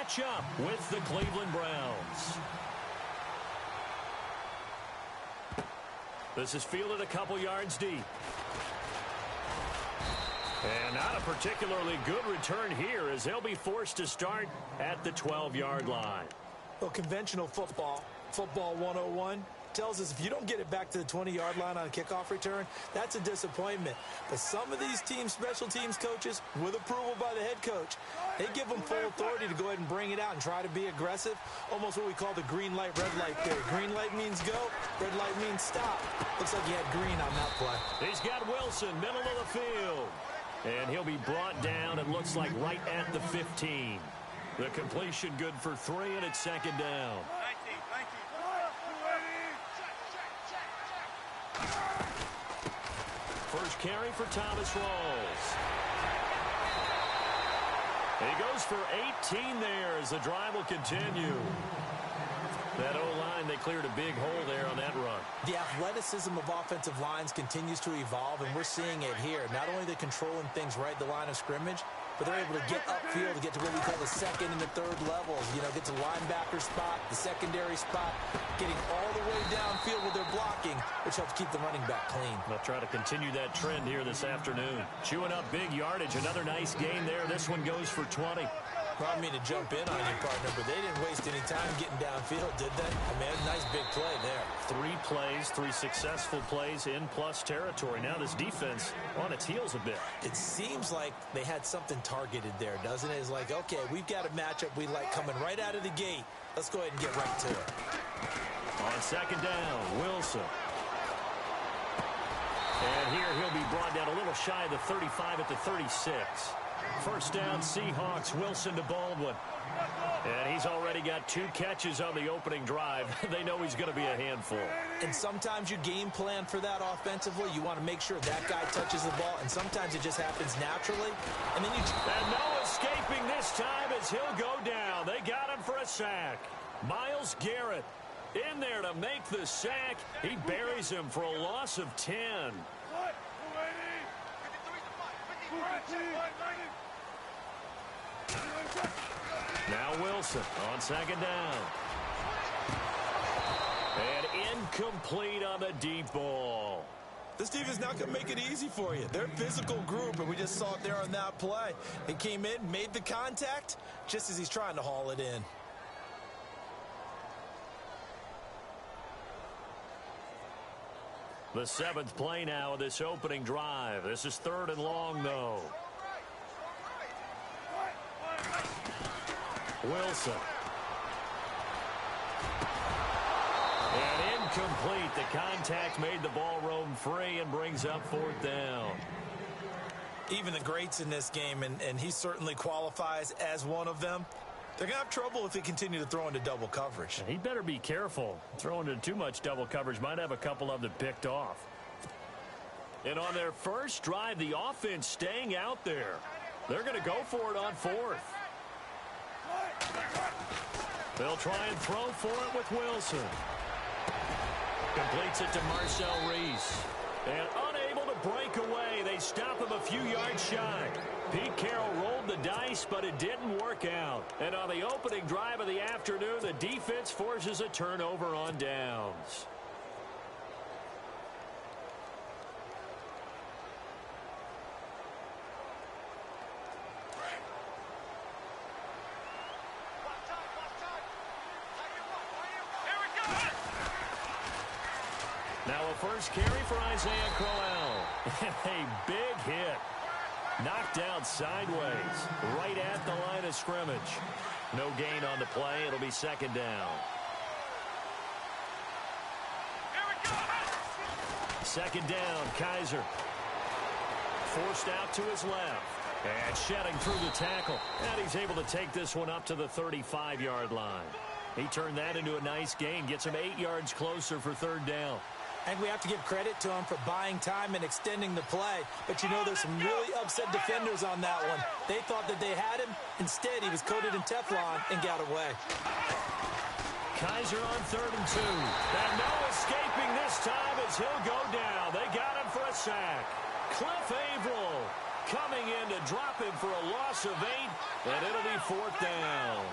match up with the Cleveland Browns. This is fielded a couple yards deep. And not a particularly good return here as they'll be forced to start at the 12-yard line. Well, conventional football 101, tells us if you don't get it back to the 20-yard line on a kickoff return, that's a disappointment. But some of these teams, special teams coaches, with approval by the head coach, they give them full authority to go ahead and bring it out and try to be aggressive, almost what we call the green light, red light theory. Green light means go, red light means stop. Looks like he had green on that play. He's got Wilson, middle of the field. And he'll be brought down, it looks like, right at the 15. The completion good for 3, and it's second down. First carry for Thomas Rawls. He goes for 18 there as the drive will continue. That O-line, they cleared a big hole there on that run. The athleticism of offensive lines continues to evolve, and we're seeing it here. Not only are they controlling things right at the line of scrimmage, but they're able to get upfield to get to what we call the second and the third levels. You know, get to linebacker spot, the secondary spot, getting all the way downfield with their blocking, which helps keep the running back clean. They'll try to continue that trend here this afternoon. Chewing up big yardage. Another nice gain there. This one goes for 20. Well, I mean to jump in on you, partner, but they didn't waste any time getting downfield, did they? I mean, nice big play there. 3 plays, 3 successful plays in plus territory. Now this defense on its heels a bit. It seems like they had something targeted there, doesn't it? It's like, okay, we've got a matchup we like coming right out of the gate. Let's go ahead and get right to it. On second down, Wilson. And here he'll be brought down a little shy of the 35 at the 36. First down, Seahawks, Wilson to Baldwin. And he's already got 2 catches on the opening drive. They know he's going to be a handful. And sometimes you game plan for that offensively. You want to make sure that guy touches the ball, and sometimes it just happens naturally. And then you... And no escaping this time as he'll go down. They got him for a sack. Myles Garrett in there to make the sack. He buries him for a loss of 10. Now Wilson on second down. And incomplete on the deep ball. This team is not going to make it easy for you. They're a physical group, and we just saw it there on that play. They came in, made the contact, just as he's trying to haul it in. The 7th play now of this opening drive. This is 3rd and long, though. Wilson. And incomplete. The contact made the ball roam free and brings up 4th down. Even the greats in this game, and he certainly qualifies as one of them, they're going to have trouble if they continue to throw into double coverage. And he better be careful. Throwing into too much double coverage might have a couple of them picked off. And on their first drive, the offense staying out there. They're going to go for it on 4th. They'll try and throw for it with Wilson. Completes it to Marcel Reese. And unable to break away, they stop him a few yards shy. Pete Carroll rolled the dice, but it didn't work out. And on the opening drive of the afternoon, the defense forces a turnover on downs. Now a first carry for Isaiah Crowell. A big hit. Knocked down sideways, right at the line of scrimmage. No gain on the play. It'll be second down. Second down, Kaiser. Forced out to his left. And shedding through the tackle. And he's able to take this one up to the 35-yard line. He turned that into a nice gain. Gets him 8 yards closer for 3rd down. And we have to give credit to him for buying time and extending the play. But you know, there's some really upset defenders on that one. They thought that they had him. Instead, he was coated in Teflon and got away. Kaiser on 3rd and 2. And no escaping this time as he'll go down. They got him for a sack. Cliff Averill coming in to drop him for a loss of 8. And it'll be 4th down.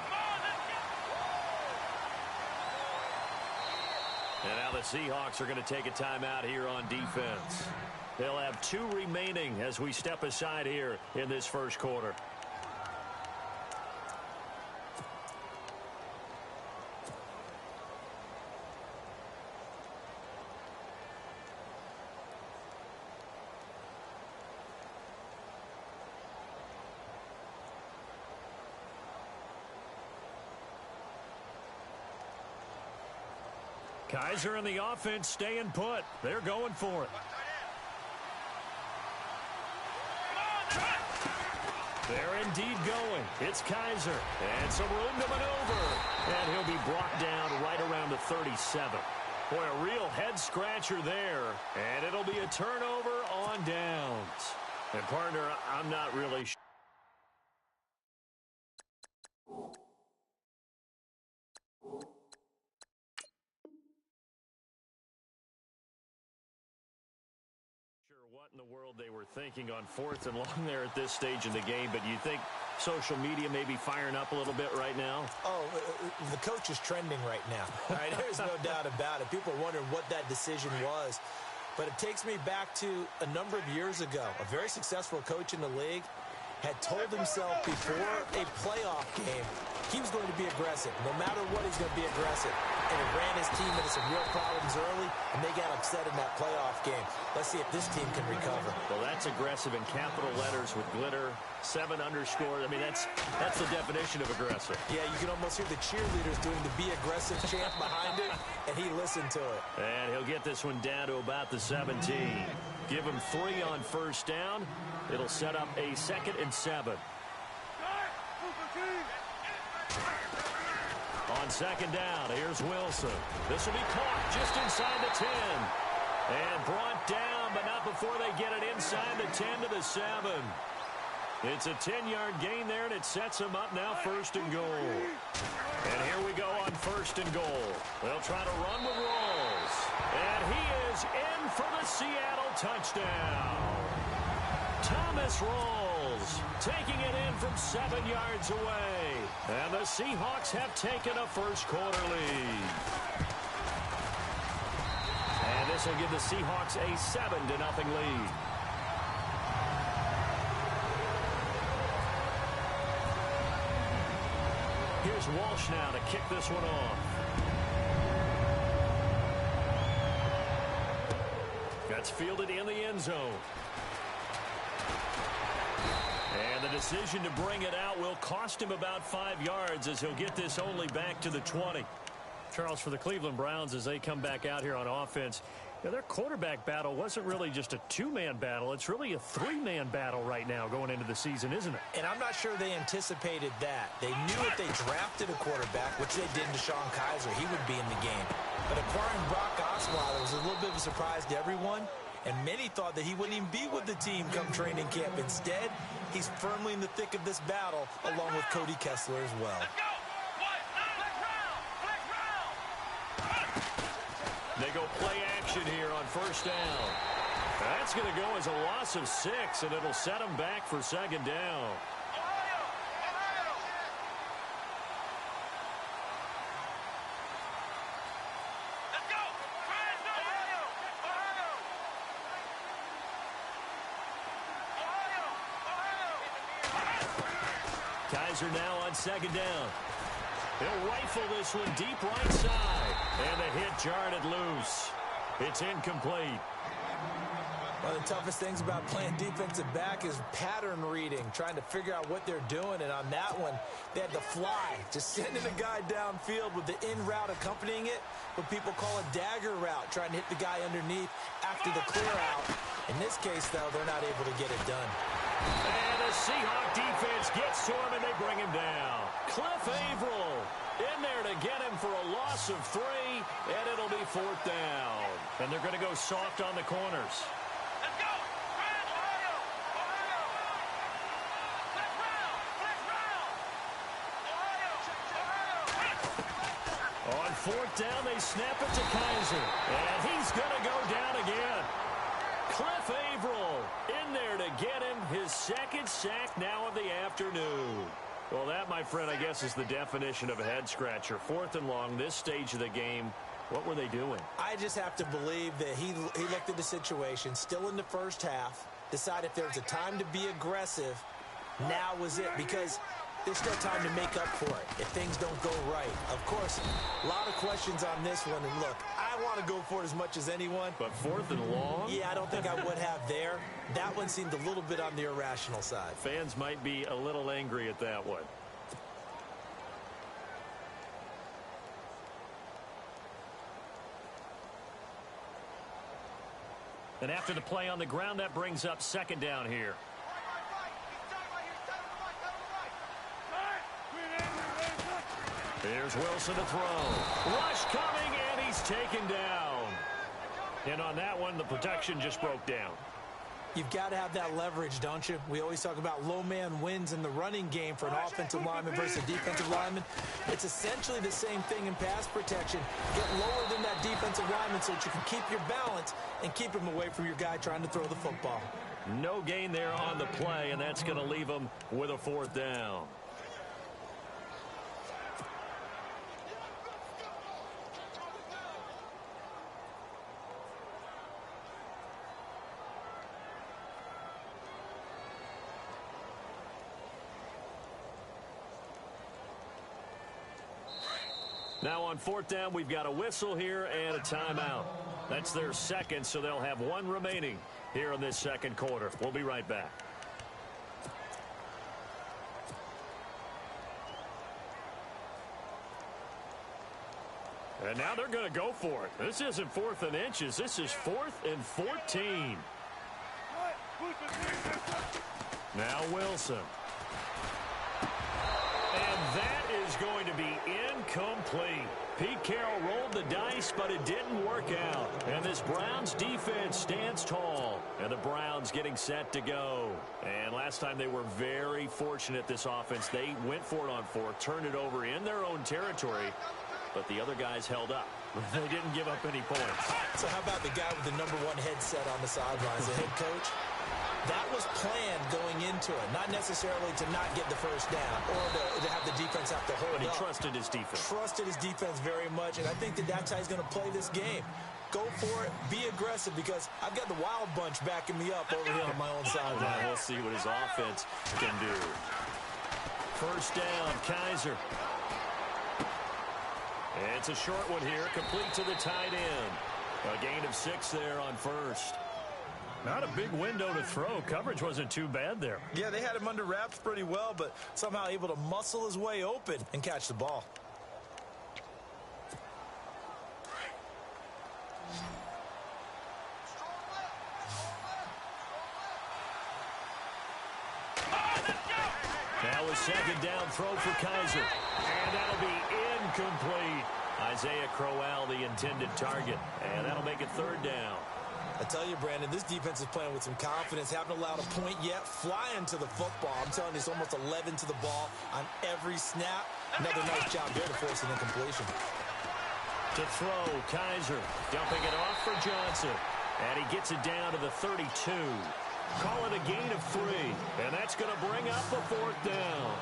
Seahawks are going to take a timeout here on defense. They'll have 2 remaining as we step aside here in this first quarter. Kaiser and the offense staying put. They're going for it. They're indeed going. It's Kaiser. And some room to maneuver. And he'll be brought down right around the 37. Boy, a real head-scratcher there. And it'll be a turnover on downs. And, partner, I'm not really sure. What in the world they were thinking on 4th and long there at this stage in the game, but you think social media may be firing up a little bit right now? Oh, the coach is trending right now. All right, there's no doubt about it. People are wondering what that decision was, but it takes me back to a number of years ago. A very successful coach in the league had told himself before a playoff game he was going to be aggressive. No matter what, he's going to be aggressive. And it ran his team into some real problems early, and they got upset in that playoff game. Let's see if this team can recover. Well, that's aggressive in capital letters with glitter, 7 underscores. I mean, that's the definition of aggressive. Yeah, you can almost hear the cheerleaders doing the Be Aggressive chant behind it, and he listened to it. And he'll get this one down to about the 17. Give him 3 on first down. It'll set up a 2nd and 7. On 2nd down, here's Wilson. This will be caught just inside the 10. And brought down, but not before they get it inside the 10 to the 7. It's a 10-yard gain there, and it sets them up now 1st and goal. And here we go on 1st and goal. They'll try to run with Rawls. And he is in for the Seattle touchdown. Thomas Rawls taking it in from 7 yards away. And the Seahawks have taken a first-quarter lead. And this will give the Seahawks a 7-0 lead. Here's Walsh now to kick this one off. That's fielded in the end zone. And the decision to bring it out will cost him about 5 yards as he'll get this only back to the 20. Charles, for the Cleveland Browns, as they come back out here on offense, their quarterback battle wasn't really just a 2-man battle. It's really a 3-man battle right now going into the season, isn't it? And I'm not sure they anticipated that. They knew if they drafted a quarterback, which they did to Sean Kaiser, he would be in the game. But acquiring Brock Osweiler was a little bit of a surprise to everyone. And many thought that he wouldn't even be with the team come training camp. Instead, he's firmly in the thick of this battle, along with Cody Kessler as well. They go play action here on first down. That's going to go as a loss of 6, and it'll set them back for 2nd down. Kaiser now on 2nd down. He'll rifle this one deep right side. And the hit jarred it loose. It's incomplete. One of the toughest things about playing defensive back is pattern reading, trying to figure out what they're doing. And on that one, they had to fly, just sending a guy downfield with the in route accompanying it, what people call a dagger route, trying to hit the guy underneath after the clear out. In this case, though, they're not able to get it done. And the Seahawk defense gets to him, and they bring him down. Cliff Averill in there to get him for a loss of 3, and it'll be 4th down. And they're going to go soft on the corners. Let's go! Ohio! Ohio! Flex round! Flex round! Ohio! On 4th down, they snap it to Kaiser. And he's going to go down again. Cliff Averill in there to get him his 2nd sack now of the afternoon. Well, that, my friend, I guess is the definition of a head-scratcher. 4th and long, this stage of the game. What were they doing? I just have to believe that he looked at the situation, still in the first half, decided if there was a time to be aggressive, now was it, because there's still time to make up for it if things don't go right. Of course, a lot of questions on this one, and look, I want to go for it as much as anyone. But 4th and long? Yeah, I don't think I would have there. That one seemed a little bit on the irrational side. Fans might be a little angry at that one. And after the play on the ground, that brings up 2nd down here. Here's Wilson to throw. Rush coming, and he's taken down. And on that one, the protection just broke down. You've got to have that leverage, don't you? We always talk about low man wins in the running game for an offensive lineman versus a defensive lineman. It's essentially the same thing in pass protection. Get lower than that defensive lineman so that you can keep your balance and keep him away from your guy trying to throw the football. No gain there on the play, and that's going to leave him with a 4th down. Now on 4th down, we've got a whistle here and a timeout. That's their 2nd, so they'll have 1 remaining here in this 2nd quarter. We'll be right back. And now they're going to go for it. This isn't 4th and inches. This is 4th and 14. Now Wilson. And that is going to be incomplete. Pete Carroll rolled the dice, but it didn't work out. And this Browns defense stands tall. And the Browns getting set to go. And last time they were very fortunate, this offense. They went for it on 4th, turned it over in their own territory. But the other guys held up. They didn't give up any points. So how about the guy with the #1 headset on the sidelines, the head coach? That was planned going into it, not necessarily to not get the first down or to have the defense have to hold up. But he trusted his defense. Trusted his defense very much, and I think that that's how he's going to play this game. Go for it, be aggressive, because I've got the wild bunch backing me up over here on my own sideline. We'll see what his offense can do. 1st down, Kaiser. It's a short one here, complete to the tight end. A gain of 6 there on 1st. Not a big window to throw. Coverage wasn't too bad there. Yeah, they had him under wraps pretty well, but somehow able to muscle his way open and catch the ball. Now a 2nd down throw for Kaiser. And that'll be incomplete. Isaiah Crowell, the intended target. And that'll make it 3rd down. I tell you, Brandon, this defense is playing with some confidence. Haven't allowed a point yet. Flying to the football. I'm telling you, it's almost 11 to the ball on every snap. Another nice job there to force an incompletion. To throw, Kaiser dumping it off for Johnson. And he gets it down to the 32. Call it a gain of 3. And that's going to bring up the 4th down.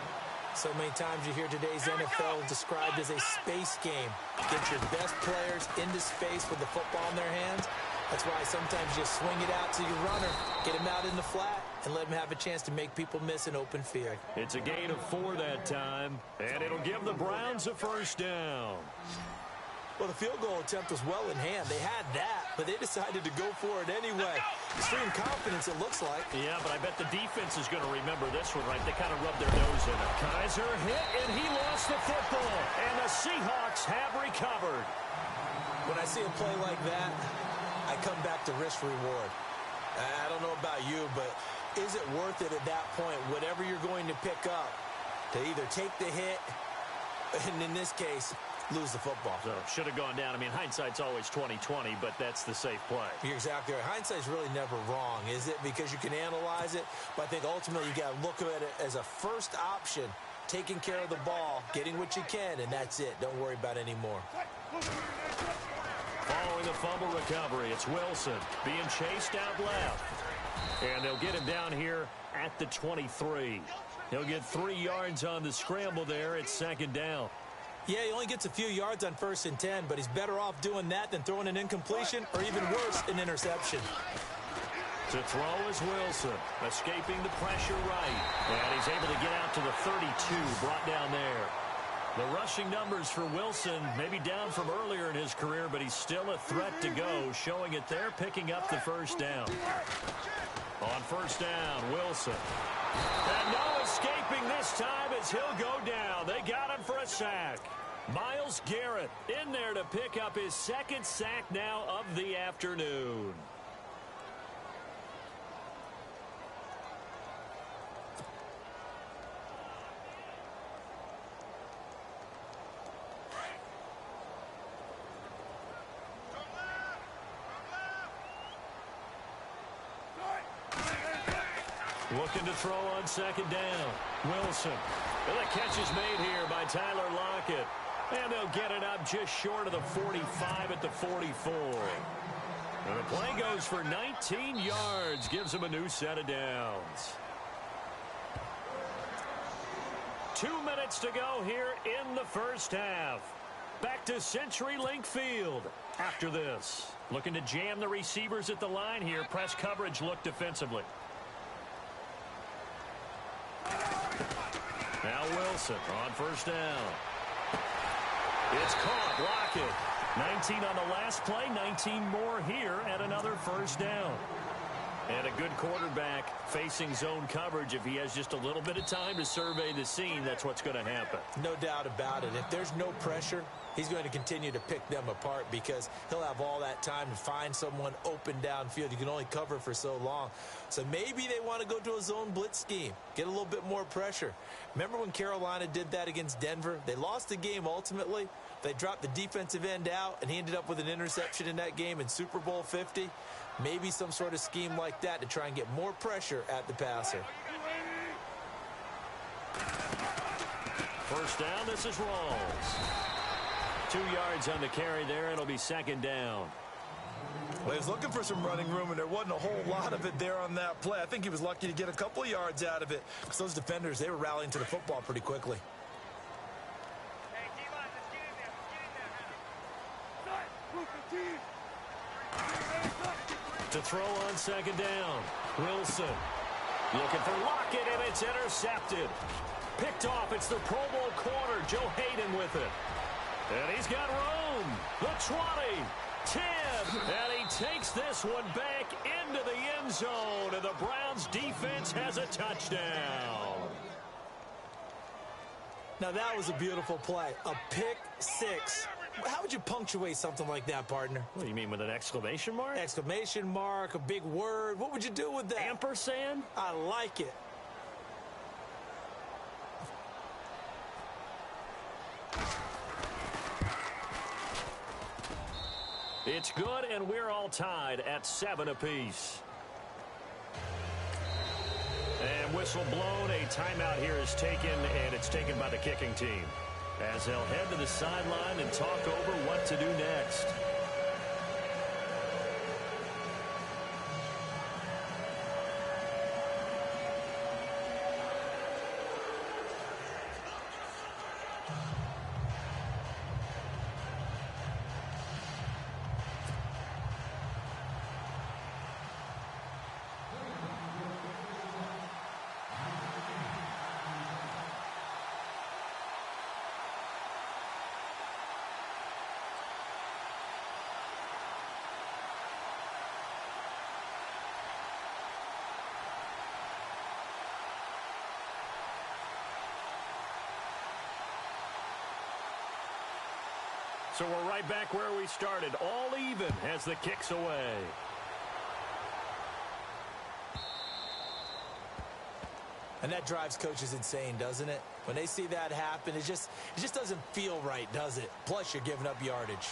So many times you hear today's NFL described as a space game. Get your best players into space with the football in their hands. That's why sometimes you swing it out to your runner, get him out in the flat, and let him have a chance to make people miss an open field. It's a gain of 4 that time, and it'll give the Browns a 1st down. Well, the field goal attempt was well in hand. They had that, but they decided to go for it anyway. Extreme confidence, it looks like. Yeah, but I bet the defense is going to remember this one, right? They kind of rubbed their nose in it. Kaiser hit, and he lost the football, and the Seahawks have recovered. When I see a play like that, I come back to risk-reward. I don't know about you, but is it worth it at that point, whatever you're going to pick up, to either take the hit, and in this case, lose the football? So should have gone down. I mean, hindsight's always 20/20, but that's the safe play. You're exactly right. Hindsight's really never wrong, is it? Because you can analyze it, but I think ultimately you got to look at it as a first option, taking care of the ball, getting what you can, and that's it. Don't worry about it anymore. Following the fumble recovery, it's Wilson being chased out left. And they'll get him down here at the 23. He'll get 3 yards on the scramble there. It's 2nd down. Yeah, he only gets a few yards on 1st and 10, but he's better off doing that than throwing an incompletion or even worse, an interception. To throw is Wilson, escaping the pressure right. And he's able to get out to the 32, brought down there. The rushing numbers for Wilson may be down from earlier in his career, but he's still a threat to go, showing it there, picking up the first down. On first down, Wilson. And no escaping this time as he'll go down. They got him for a sack. Myles Garrett in there to pick up his second sack now of the afternoon. Looking to throw on second down. Wilson. And the catch is made here by Tyler Lockett. And they'll get it up just short of the 45 at the 44. And the play goes for 19 yards. Gives them a new set of downs. 2 minutes to go here in the first half. Back to CenturyLink Field after this. Looking to jam the receivers at the line here. Press coverage look defensively. Now Wilson on first down. It's caught. Lockett. 19 on the last play. 19 more here at another first down. And a good quarterback facing zone coverage. If he has just a little bit of time to survey the scene, that's what's going to happen. No doubt about it. If there's no pressure, he's going to continue to pick them apart because he'll have all that time to find someone open downfield. You can only cover for so long. So maybe they want to go to a zone blitz scheme, get a little bit more pressure. Remember when Carolina did that against Denver? They lost the game ultimately. They dropped the defensive end out, and he ended up with an interception in that game in Super Bowl 50. Maybe some sort of scheme like that to try and get more pressure at the passer. First down, this is Rawls. 2 yards on the carry there. It'll be second down. Well, he was looking for some running room, and there wasn't a whole lot of it there on that play. I think he was lucky to get a couple of yards out of it because those defenders, they were rallying to the football pretty quickly. To throw on second down, Wilson. Looking for Lockett, and it's intercepted. Picked off, it's the Pro Bowl corner, Joe Hayden with it. And he's got room. The 20, 10, and he takes this one back into the end zone, and the Browns defense has a touchdown. Now that was a beautiful play, a pick six. How would you punctuate something like that, partner? What do you mean, with an exclamation mark? Exclamation mark, a big word. What would you do with that? Ampersand? I like it. It's good, and we're all tied at 7 apiece. And whistle blown, a timeout here is taken, and it's taken by the kicking team, as they'll head to the sideline and talk over what to do next. So we're right back where we started, all even as the kick's away. And that drives coaches insane, doesn't it? When they see that happen, it just doesn't feel right, does it? Plus, you're giving up yardage.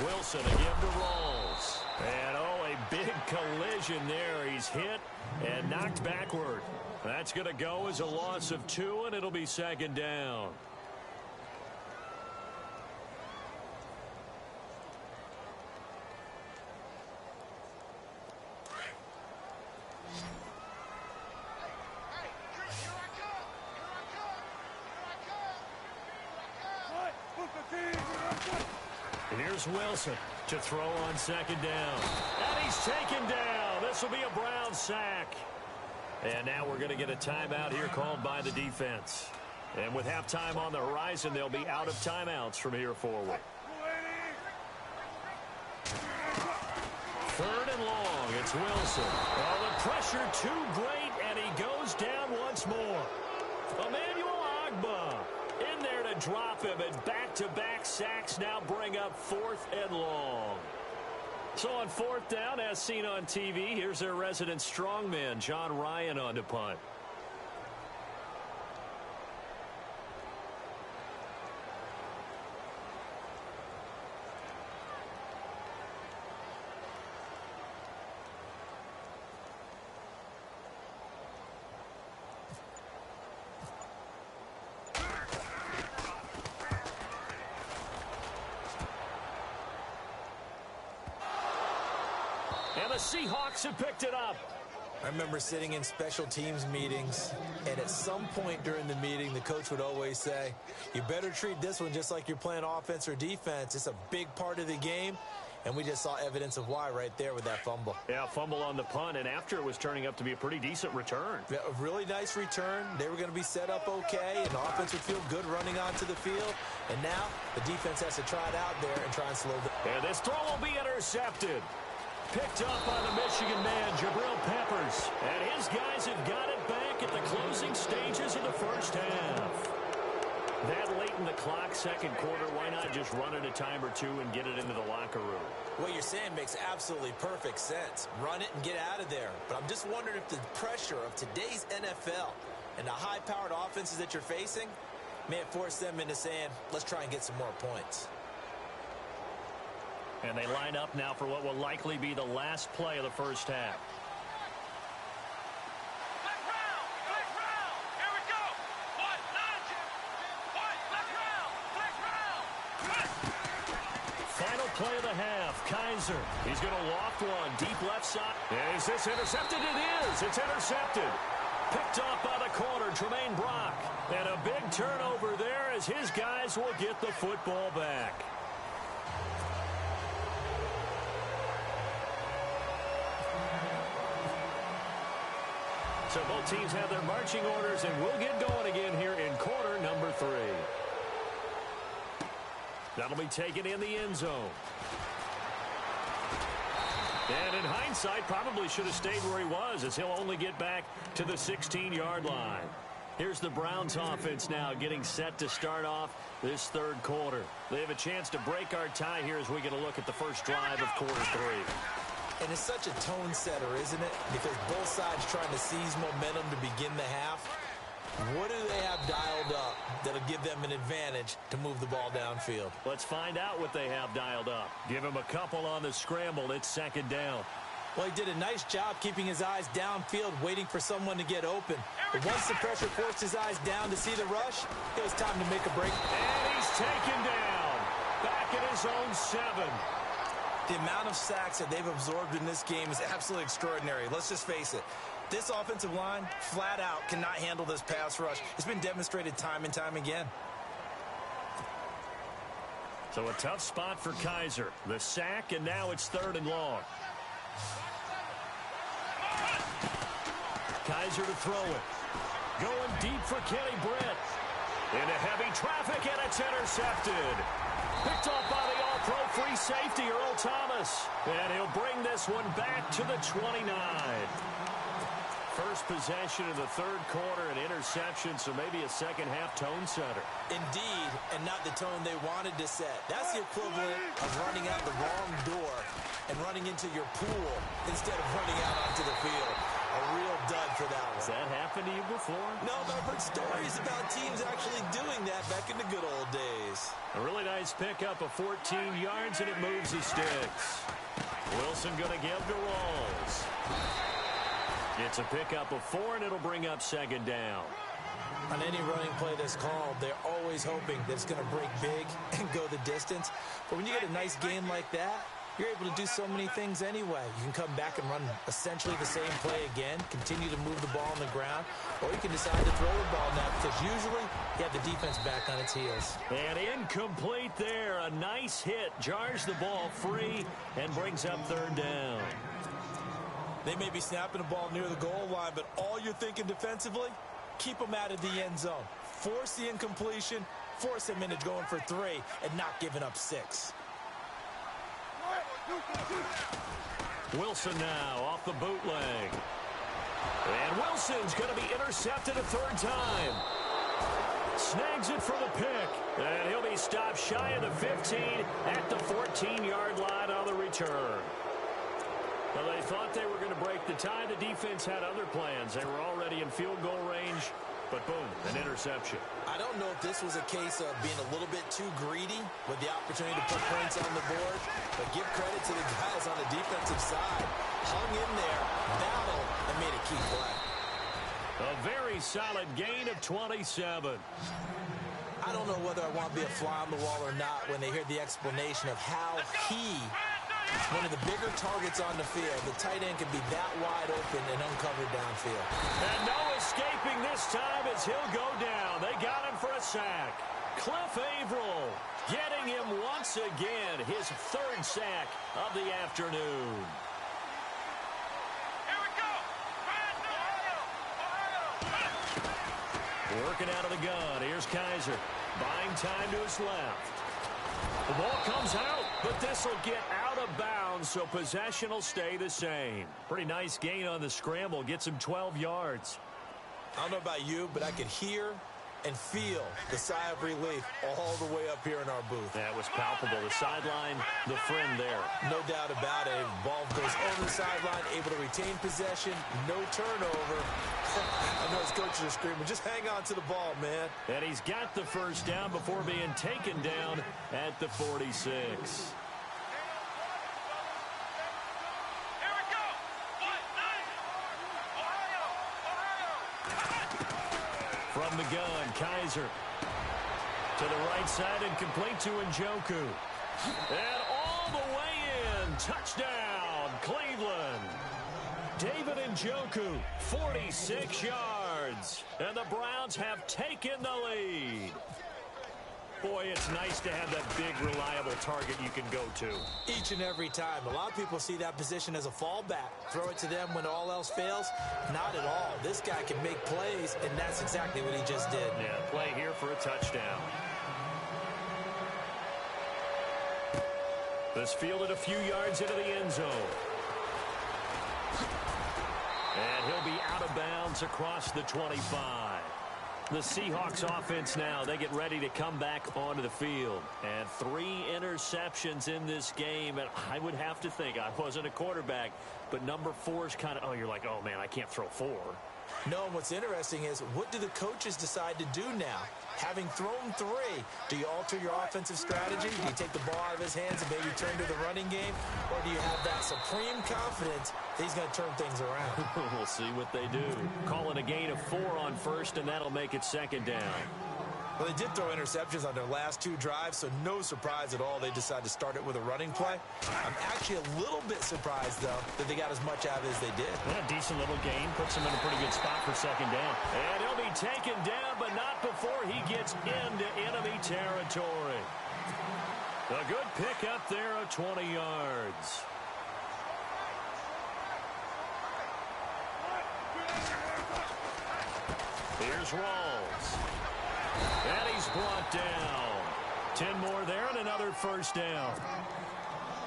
Wilson again to Rolls. And, oh, a big collision there. He's hit and knocked backward. That's going to go as a loss of 2, and it'll be second down. Here's Wilson to throw on second down. And he's taken down. This will be a Brown sack. And now we're going to get a timeout here called by the defense. And with halftime on the horizon, they'll be out of timeouts from here forward. 3rd and long. It's Wilson. Oh, the pressure too great, and he goes down once more. Emmanuel Ogbah in there to drop him, and back-to-back sacks now bring up 4th and long. So on 4th down, as seen on TV, here's their resident strongman, John Ryan, on to punt. And the Seahawks have picked it up. I remember sitting in special teams meetings, and at some point during the meeting, the coach would always say, you better treat this one just like you're playing offense or defense. It's a big part of the game, and we just saw evidence of why right there with that fumble. Yeah, fumble on the punt, and after it was turning up to be a pretty decent return. Yeah, a really nice return. They were going to be set up okay, and the offense would feel good running onto the field. And now the defense has to try it out there and try and slow them. And this throw will be intercepted. Picked up by the Michigan man, Jabril Peppers. And his guys have got it back at the closing stages of the first half. That late in the clock, second quarter, why not just run it a time or two and get it into the locker room? What you're saying makes absolutely perfect sense. Run it and get out of there. But I'm just wondering if the pressure of today's NFL and the high-powered offenses that you're facing may have forced them into saying, let's try and get some more points. And they line up now for what will likely be the last play of the first half. Final play of the half. Kaiser. He's going to loft one. Deep left side. Is this intercepted? It is. It's intercepted. Picked off by the corner, Tremaine Brock. And a big turnover there as his guys will get the football back. So both teams have their marching orders, and we'll get going again here in quarter number 3. That'll be taken in the end zone. And in hindsight, probably should have stayed where he was, as he'll only get back to the 16-yard line. Here's the Browns offense now getting set to start off this third quarter. They have a chance to break our tie here as we get a look at the first drive of quarter 3. And it's such a tone setter, isn't it? Because both sides trying to seize momentum to begin the half. What do they have dialed up that'll give them an advantage to move the ball downfield? Let's find out what they have dialed up. Give him a couple on the scramble. It's second down. Well, he did a nice job keeping his eyes downfield, waiting for someone to get open. But once the pressure forced his eyes down to see the rush, it was time to make a break. And he's taken down. Back at his own 7. The amount of sacks that they've absorbed in this game is absolutely extraordinary. Let's just face it. This offensive line, flat out, cannot handle this pass rush. It's been demonstrated time and time again. So a tough spot for Kaiser. The sack, and now it's 3rd and long. Kaiser to throw it. Going deep for Kenny Britt. Into heavy traffic, and it's intercepted. Picked off by the all-pro free safety, Earl Thomas. And he'll bring this one back to the 29. First possession of the third quarter, an interception, so maybe a second-half tone setter. Indeed, and not the tone they wanted to set. That's the equivalent of running out the wrong door and running into your pool instead of running out onto the field. A real dud for that one. that happened to you before? No, but I've heard stories about teams actually doing that back in the good old days. A really nice pickup of 14 yards, and it moves the sticks. Wilson going to give to Rawls. It's a pickup of 4, and it'll bring up second down. On any running play that's called, they're always hoping that it's going to break big and go the distance. But when you get a nice game like that, you're able to do so many things anyway. You can come back and run essentially the same play again, continue to move the ball on the ground, or you can decide to throw the ball now because usually you have the defense back on its heels. And incomplete there. A nice hit. Jars the ball free and brings up third down. They may be snapping the ball near the goal line, but all you're thinking defensively, keep them out of the end zone. Force the incompletion, force them into going for 3, and not giving up 6. Wilson now off the bootleg. And Wilson's going to be intercepted a third time. Snags it for the pick. And he'll be stopped shy of the 15 at the 14-yard line on the return. Well, they thought they were going to break the tie. The defense had other plans. They were already in field goal range. But boom, an interception. I don't know if this was a case of being a little bit too greedy with the opportunity to put points on the board, but give credit to the guys on the defensive side. Hung in there, battled, and made a key play. A very solid gain of 27. I don't know whether I want to be a fly on the wall or not when they hear the explanation of how he, one of the bigger targets on the field, the tight end can be that wide open and uncovered downfield. And no escaping this time as he'll go down. They got him for a sack. Cliff Averill getting him once again, his third sack of the afternoon. Here we go. Working out of the gun. Here's Kaiser. Buying time to his left. The ball comes out, but this will get out of bounds, so possession will stay the same. Pretty nice gain on the scramble. Gets him 12 yards. I don't know about you, but I could hear and feel the sigh of relief all the way up here in our booth. That was palpable. The sideline, the friend there. No doubt about it. Ball goes over the sideline, able to retain possession, no turnover. I know his coaches are screaming, just hang on to the ball, man. And he's got the first down before being taken down at the 46. From the gun, Kaiser to the right side and complete to Njoku. And all the way in. Touchdown, Cleveland. David Njoku, 46 yards. And the Browns have taken the lead. Boy, it's nice to have that big, reliable target you can go to. Each and every time. A lot of people see that position as a fallback. Throw it to them when all else fails. Not at all. This guy can make plays, and that's exactly what he just did. Yeah, play here for a touchdown. This fielded a few yards into the end zone. And he'll be out of bounds across the 25. The Seahawks offense now, they get ready to come back onto the field. And 3 interceptions in this game. And I would have to think, I wasn't a quarterback, but number 4 is kind of, oh, you're like, oh, man, I can't throw 4. No, and what's interesting is, what do the coaches decide to do now? Having thrown 3, do you alter your offensive strategy? Do you take the ball out of his hands and maybe turn to the running game? Or do you have that supreme confidence that he's going to turn things around? We'll see what they do. Call it a gain of 4 on first, and that'll make it second down. Well, they did throw interceptions on their last 2 drives, so no surprise at all they decided to start it with a running play. I'm actually a little bit surprised, though, that they got as much out of it as they did. Yeah, decent little gain. Puts him in a pretty good spot for second down. And he'll be taken down, but not before he gets into enemy territory. A good pickup there of 20 yards. Here's Rawls. And he's brought down. 10 more there and another first down.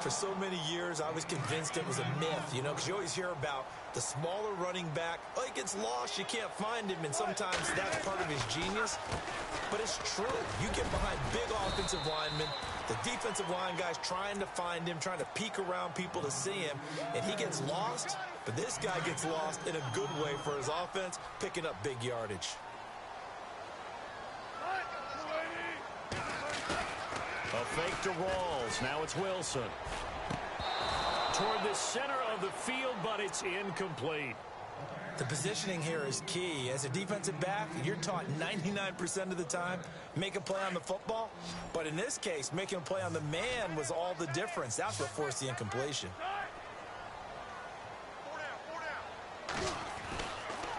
For so many years, I was convinced it was a myth, because you always hear about the smaller running back. Oh, he gets lost, you can't find him, and sometimes that's part of his genius. But it's true. You get behind big offensive linemen, the defensive line guys trying to find him, trying to peek around people to see him, and he gets lost. But this guy gets lost in a good way for his offense, picking up big yardage. A fake to Rawls. Now it's Wilson. Toward the center of the field, but it's incomplete. The positioning here is key. As a defensive back, you're taught 99% of the time, make a play on the football. But in this case, making a play on the man was all the difference. That's what forced the incompletion.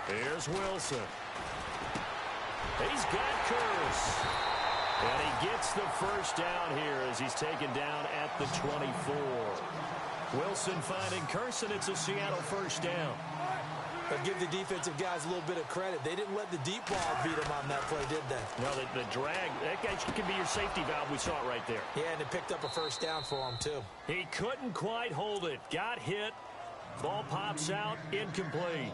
Here's Wilson. He's got Curse. And he gets the first down here as he's taken down at the 24. Wilson finding Curse, and it's a Seattle first down. But give the defensive guys a little bit of credit. They didn't let the deep ball beat them on that play, did they? Well, the drag, that guy could be your safety valve. We saw it right there. Yeah, and it picked up a first down for him, too. He couldn't quite hold it. Got hit. Ball pops out. Incomplete.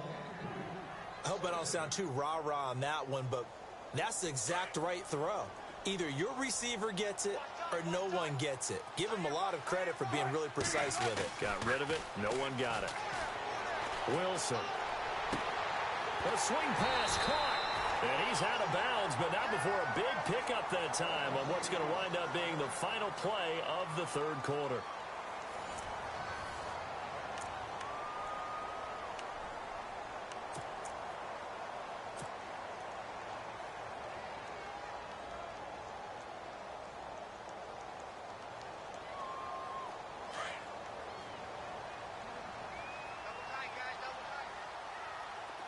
I hope I don't sound too rah-rah on that one, but that's the exact right throw. Either your receiver gets it or no one gets it. Give him a lot of credit for being really precise with it. Got rid of it. No one got it. Wilson. A swing pass caught. And he's out of bounds, but not before a big pickup that time on what's going to wind up being the final play of the third quarter.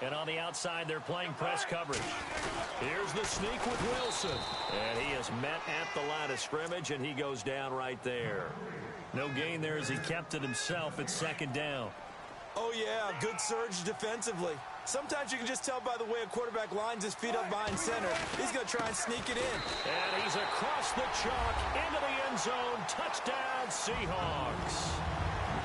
And on the outside, they're playing press coverage. Here's the sneak with Wilson. And he is met at the line of scrimmage, and he goes down right there. No gain there as he kept it himself. It's second down. Oh, yeah, good surge defensively. Sometimes you can just tell by the way a quarterback lines his feet up behind center. He's going to try and sneak it in. And he's across the chalk into the end zone. Touchdown, Seahawks.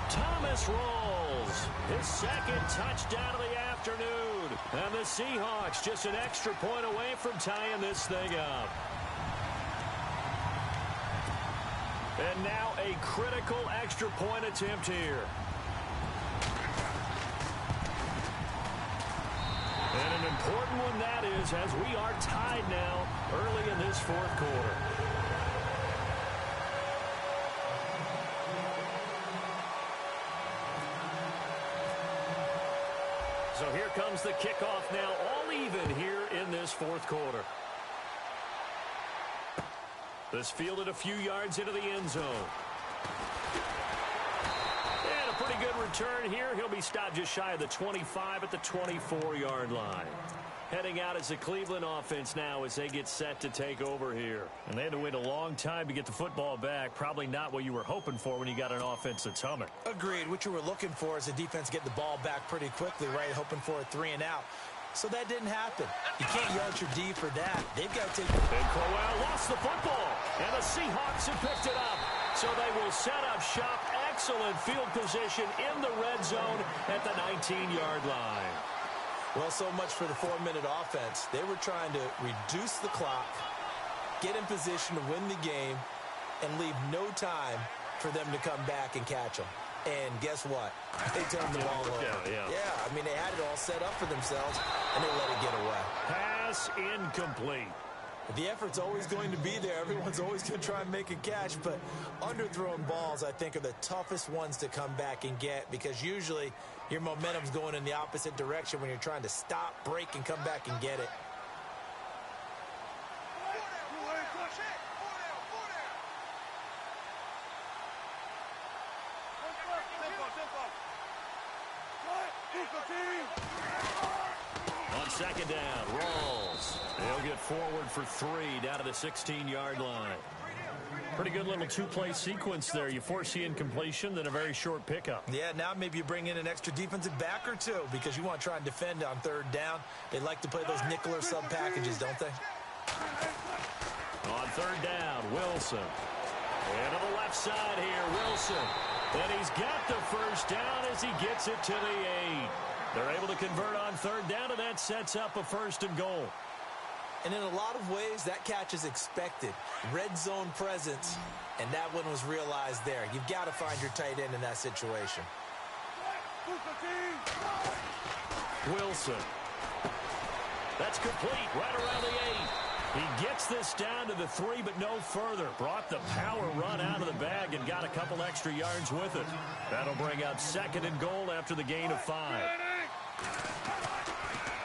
Thomas Rawls, his second touchdown of the afternoon. And the Seahawks just an extra point away from tying this thing up. And now a critical extra point attempt here. And an important one that is, as we are tied now early in this fourth quarter. So here comes the kickoff now, all even here in this fourth quarter. This fielded a few yards into the end zone. And a pretty good return here. He'll be stopped just shy of the 25 at the 24-yard line. Heading out as the Cleveland offense now as they get set to take over here. And they had to wait a long time to get the football back. Probably not what you were hoping for when you got an offense that's humming. Agreed. What you were looking for is the defense get the ball back pretty quickly, right? Hoping for a 3-and-out. So that didn't happen. You can't yell at your D for that. They've got to take it. And Crowell lost the football. And the Seahawks have picked it up. So they will set up shop. Excellent field position in the red zone at the 19-yard line. Well, so much for the 4-minute offense. They were trying to reduce the clock, get in position to win the game, and leave no time for them to come back and catch them. And guess what? They turned the ball over. Yeah, I mean, they had it all set up for themselves, and they let it get away. Pass incomplete. The effort's always going to be there. Everyone's always going to try and make a catch, but underthrown balls, I think, are the toughest ones to come back and get because usually your momentum's going in the opposite direction when you're trying to stop, break, and come back and get it. On second down, Rawls. They'll get forward for 3 down to the 16-yard line. Pretty good little two-play sequence there. You force the incompletion, then a very short pickup. Yeah, now maybe you bring in an extra defensive back or two because you want to try and defend on third down. They like to play those nickel or sub packages, don't they? On third down, Wilson. And to the left side here, Wilson. And he's got the first down as he gets it to the 8. They're able to convert on third down, and that sets up a 1st and goal. And in a lot of ways, that catch is expected. Red zone presence, and that one was realized there. You've got to find your tight end in that situation. Wilson. That's complete right around the 8. He gets this down to the 3, but no further. Brought the power run out of the bag and got a couple extra yards with it. That'll bring up 2nd and goal after the gain of 5.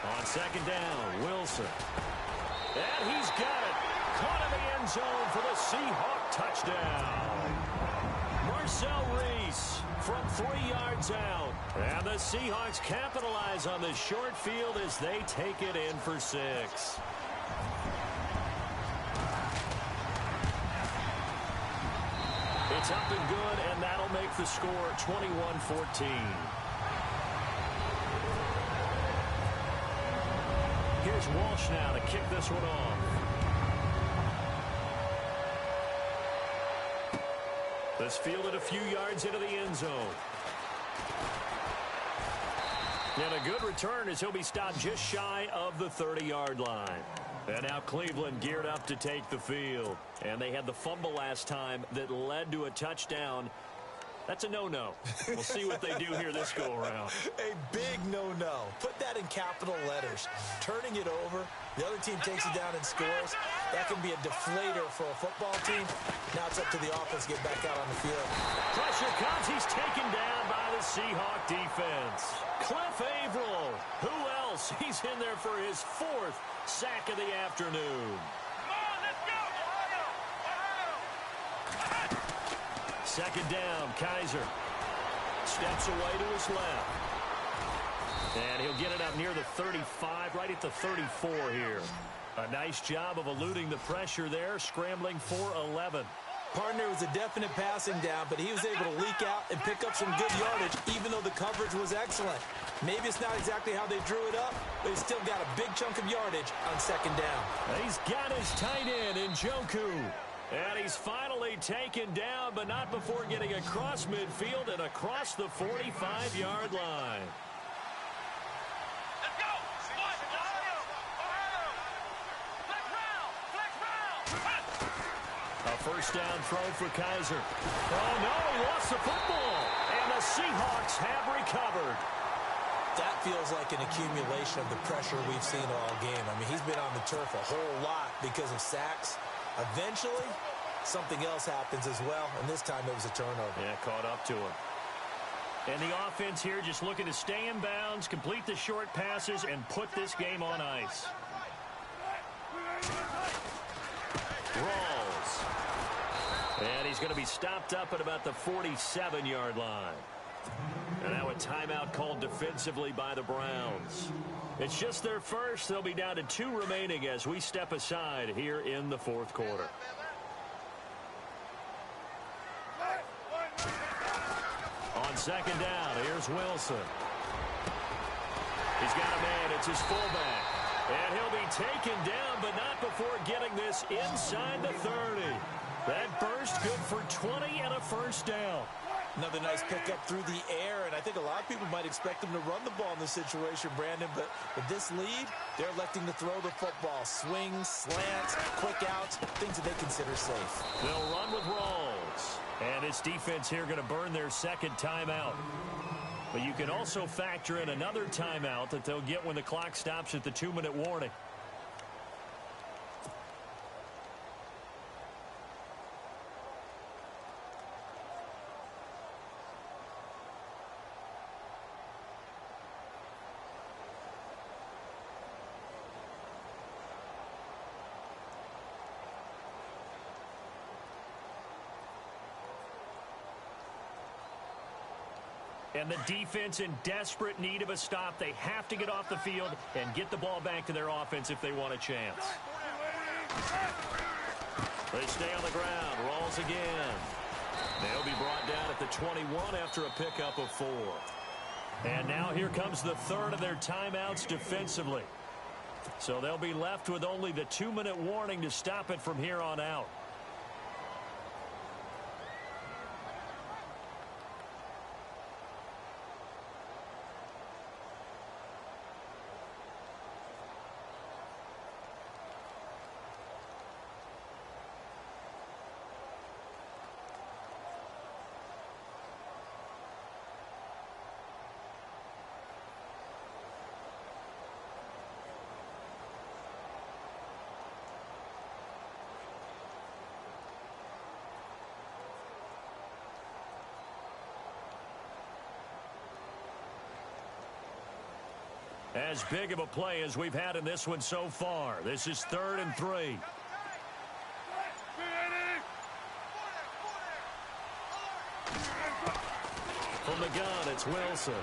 On 2nd down, Wilson. And he's got it. Caught in the end zone for the Seahawk touchdown. Marcel Reese from 3 yards out. And the Seahawks capitalize on the short field as they take it in for 6. It's up and good, and that'll make the score 21-14. Here's Walsh now to kick this one off. This fielded a few yards into the end zone. And a good return as he'll be stopped just shy of the 30-yard line. And now Cleveland geared up to take the field. And they had the fumble last time that led to a touchdown. That's a no-no. We'll see what they do here this go-around. A big no-no. Put that in capital letters. Turning it over, the other team takes it down and scores. That can be a deflator for a football team. Now it's up to the offense to get back out on the field. Pressure comes. He's taken down by the Seahawk defense. Cliff Averill. Who else? He's in there for his 4th sack of the afternoon. Second down, Kaiser. Steps away to his left. And he'll get it up near the 35, right at the 34 here. A nice job of eluding the pressure there, scrambling for 11. Partner was a definite passing down, but he was able to leak out and pick up some good yardage, even though the coverage was excellent. Maybe it's not exactly how they drew it up, but he's still got a big chunk of yardage on second down. He's got his tight end in Njoku. And he's finally taken down, but not before getting across midfield and across the 45-yard line. Let's go! A first down throw for Kaiser. Oh, no, he lost the football. And the Seahawks have recovered. That feels like an accumulation of the pressure we've seen all game. I mean, he's been on the turf a whole lot because of sacks. Eventually, something else happens as well, and this time it was a turnover. Yeah, caught up to him. And the offense here just looking to stay in bounds, complete the short passes, and put this game on ice. Rawls. And he's going to be stopped up at about the 47-yard line. And now a timeout called defensively by the Browns. It's just their first. They'll be down to 2 remaining as we step aside here in the 4th quarter. On second down, here's Wilson. He's got a man. It's his fullback. And he'll be taken down, but not before getting this inside the 30. That burst good for 20 and a first down. Another nice pickup through the air, and I think a lot of people might expect them to run the ball in this situation, Brandon, but with this lead, they're electing to throw the football. Swings, slants, quick outs, things that they consider safe. They'll run with Rawls. And this defense here going to burn their second timeout. But you can also factor in another timeout that they'll get when the clock stops at the 2-minute warning. And the defense in desperate need of a stop. They have to get off the field and get the ball back to their offense if they want a chance. They stay on the ground. Rawls again. They'll be brought down at the 21 after a pickup of 4. And now here comes the third of their timeouts defensively. So they'll be left with only the 2-minute warning to stop it from here on out. As big of a play as we've had in this one so far. This is 3rd and 3. From the gun, it's Wilson.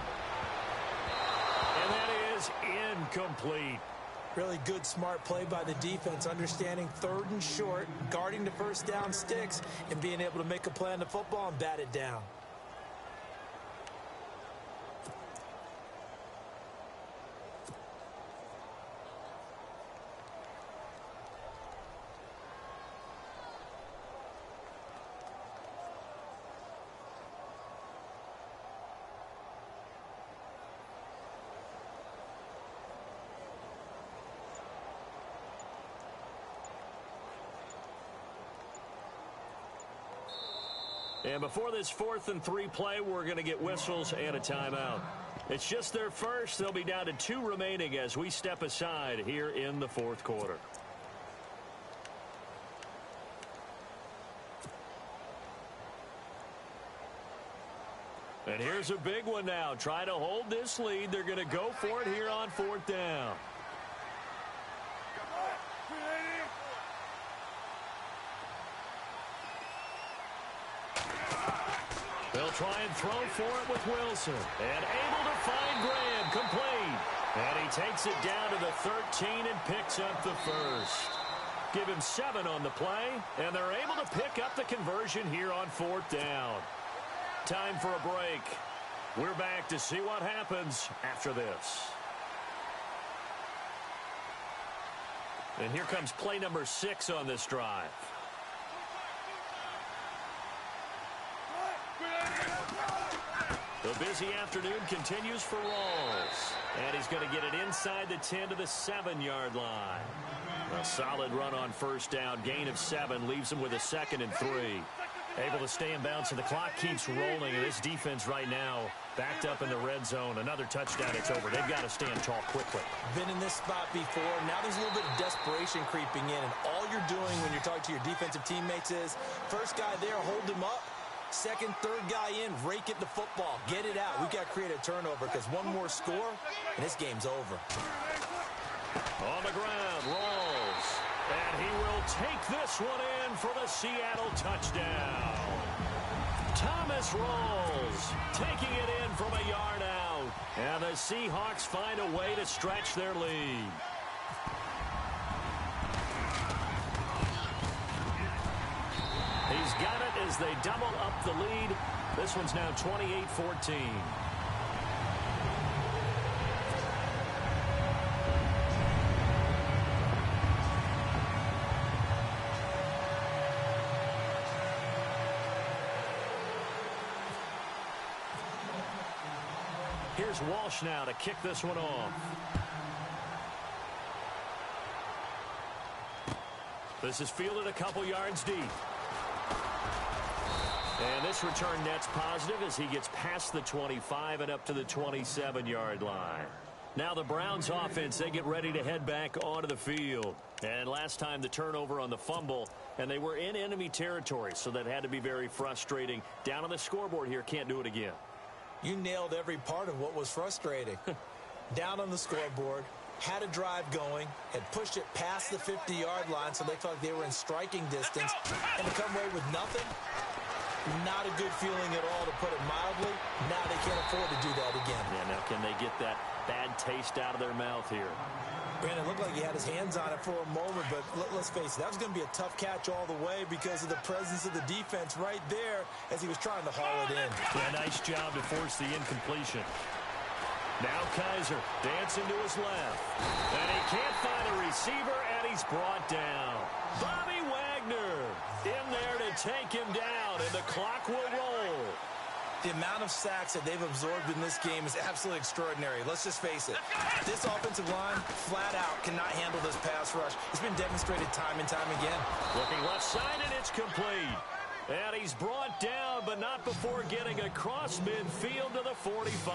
And that is incomplete. Really good, smart play by the defense, understanding 3rd and short, guarding the first down sticks, and being able to make a play on the football and bat it down. And before this 4th and 3 play, we're going to get whistles and a timeout. It's just their first. They'll be down to 2 remaining as we step aside here in the 4th quarter. And here's a big one now. Try to hold this lead. They're going to go for it here on 4th down. They'll try and throw for it with Wilson. And able to find Graham, complete. And he takes it down to the 13 and picks up the first. Give him 7 on the play, and they're able to pick up the conversion here on 4th down. Time for a break. We're back to see what happens after this. And here comes play number 6 on this drive. The busy afternoon continues for Rawls. And he's going to get it inside the 10 to the 7-yard line. A solid run on first down. Gain of 7 leaves him with a 2nd and 3. Able to stay in bounds, and the clock keeps rolling. And this defense right now backed up in the red zone. Another touchdown, it's over. They've got to stand tall quickly. Been in this spot before. Now there's a little bit of desperation creeping in. And all you're doing when you're talking to your defensive teammates is, first guy there, hold him up. 2nd, 3rd guy in, rake at the football. Get it out. We've got to create a turnover because one more score, and this game's over. On the ground, Rawls. And he will take this one in for the Seattle touchdown. Thomas Rawls taking it in from a yard out. And the Seahawks find a way to stretch their lead. He's got it as they double up the lead. This one's now 28-14. Here's Walsh now to kick this one off. This is fielded a couple yards deep. And this return net's positive as he gets past the 25 and up to the 27-yard line. Now the Browns offense, they get ready to head back onto the field. And last time the turnover on the fumble, and they were in enemy territory, so that had to be very frustrating. Down on the scoreboard here, can't do it again. You nailed every part of what was frustrating. Down on the scoreboard, had a drive going, had pushed it past the 50-yard line so they felt like they were in striking distance, and to come away with nothing, not a good feeling at all, to put it mildly. Now they can't afford to do that again. Yeah, now can they get that bad taste out of their mouth here? Brandon, it looked like he had his hands on it for a moment, but let's face it, that was going to be a tough catch all the way because of the presence of the defense right there as he was trying to haul it in. Yeah, nice job to force the incompletion. Now Kaiser dancing to his left. And he can't find a receiver, and he's brought down. Bobby Wagner in there to take him down, and the clock will roll. The amount of sacks that they've absorbed in this game is absolutely extraordinary. Let's just face it. This offensive line, flat out, cannot handle this pass rush. It's been demonstrated time and time again. Looking left side, and it's complete. And he's brought down, but not before getting across midfield to the 45.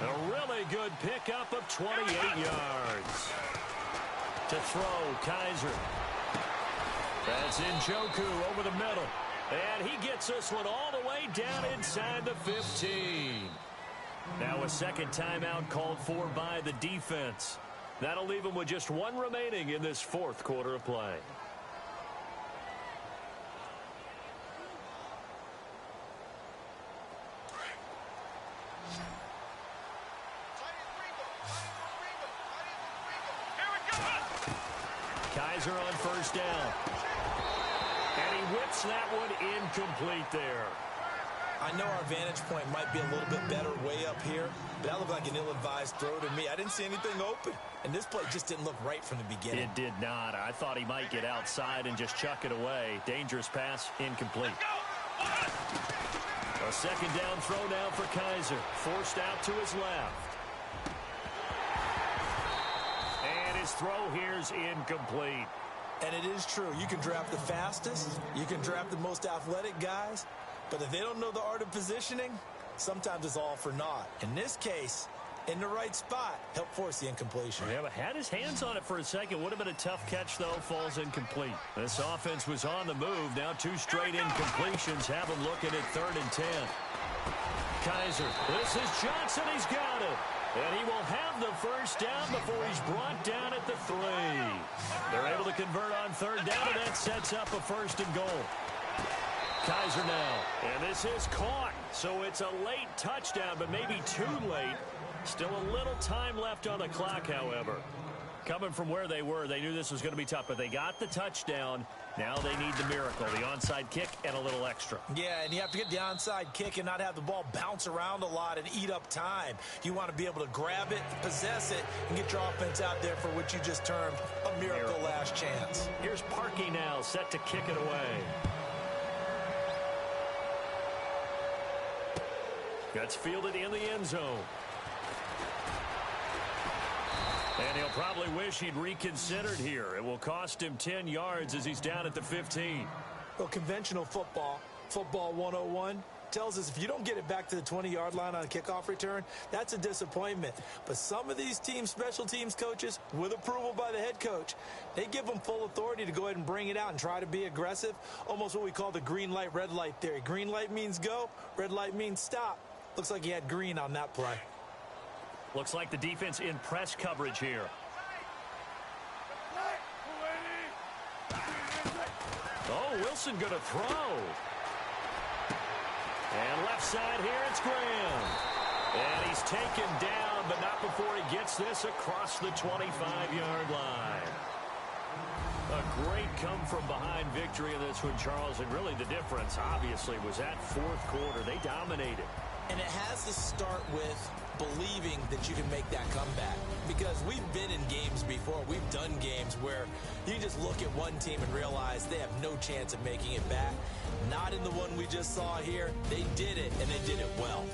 A really good pickup of 28 yards. To throw, Kaiser. That's Njoku over the middle. And he gets this one all the way down inside the 15. Now a second timeout called for by the defense. That'll leave them with just one remaining in this fourth quarter of play. Kaiser on first down. And he whips that one incomplete there. I know our vantage point might be a little bit better way up here, but that looked like an ill-advised throw to me. I didn't see anything open, and this play just didn't look right from the beginning. It did not. I thought he might get outside and just chuck it away. Dangerous pass, incomplete. A second down throw now for Kaiser. Forced out to his left. And his throw here's incomplete. And it is true. You can draft the fastest. You can draft the most athletic guys. But if they don't know the art of positioning, sometimes it's all for naught. In this case, in the right spot, helped force the incompletion. Yeah, but had his hands on it for a second. Would have been a tough catch, though. Falls incomplete. This offense was on the move. Now two straight incompletions have him looking at 3rd and 10. Kaiser, this is Johnson. He's got it. And he will have the first down before he's brought down at the 3. They're able to convert on 3rd down, and that sets up a 1st and goal. Kaiser now, and this is caught. So it's a late touchdown, but maybe too late. Still a little time left on the clock, however. Coming from where they were, they knew this was going to be tough, but they got the touchdown. Now they need the miracle, the onside kick and a little extra. Yeah, and you have to get the onside kick and not have the ball bounce around a lot and eat up time. You want to be able to grab it, possess it, and get your offense out there for what you just termed a miracle last chance. Here's Parkey now, set to kick it away. Gets fielded in the end zone. And he'll probably wish he'd reconsidered here. It will cost him 10 yards as he's down at the 15. Well, conventional football 101, tells us if you don't get it back to the 20-yard line on a kickoff return, that's a disappointment. But some of these special teams coaches, with approval by the head coach, they give them full authority to go ahead and bring it out and try to be aggressive. Almost what we call the green light, red light theory. Green light means go, red light means stop. Looks like he had green on that play. Looks like the defense in press coverage here. Oh, Wilson going to throw. And left side here, it's Graham. And he's taken down, but not before he gets this across the 25-yard line. A great come-from-behind victory in this one, Charles. And really the difference, obviously, was that fourth quarter. They dominated. And it has to start with believing that you can make that comeback. Because we've been in games before. We've done games where you just look at one team and realize they have no chance of making it back. Not in the one we just saw here. They did it, and they did it well.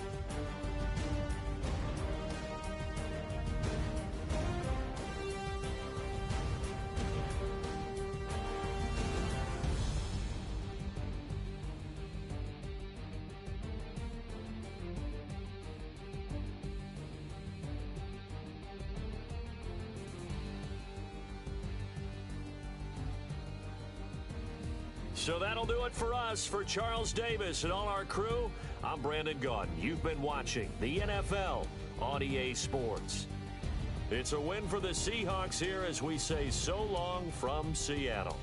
So that'll do it for us. For Charles Davis and all our crew, I'm Brandon Gaudin. You've been watching the NFL on EA Sports. It's a win for the Seahawks here as we say so long from Seattle.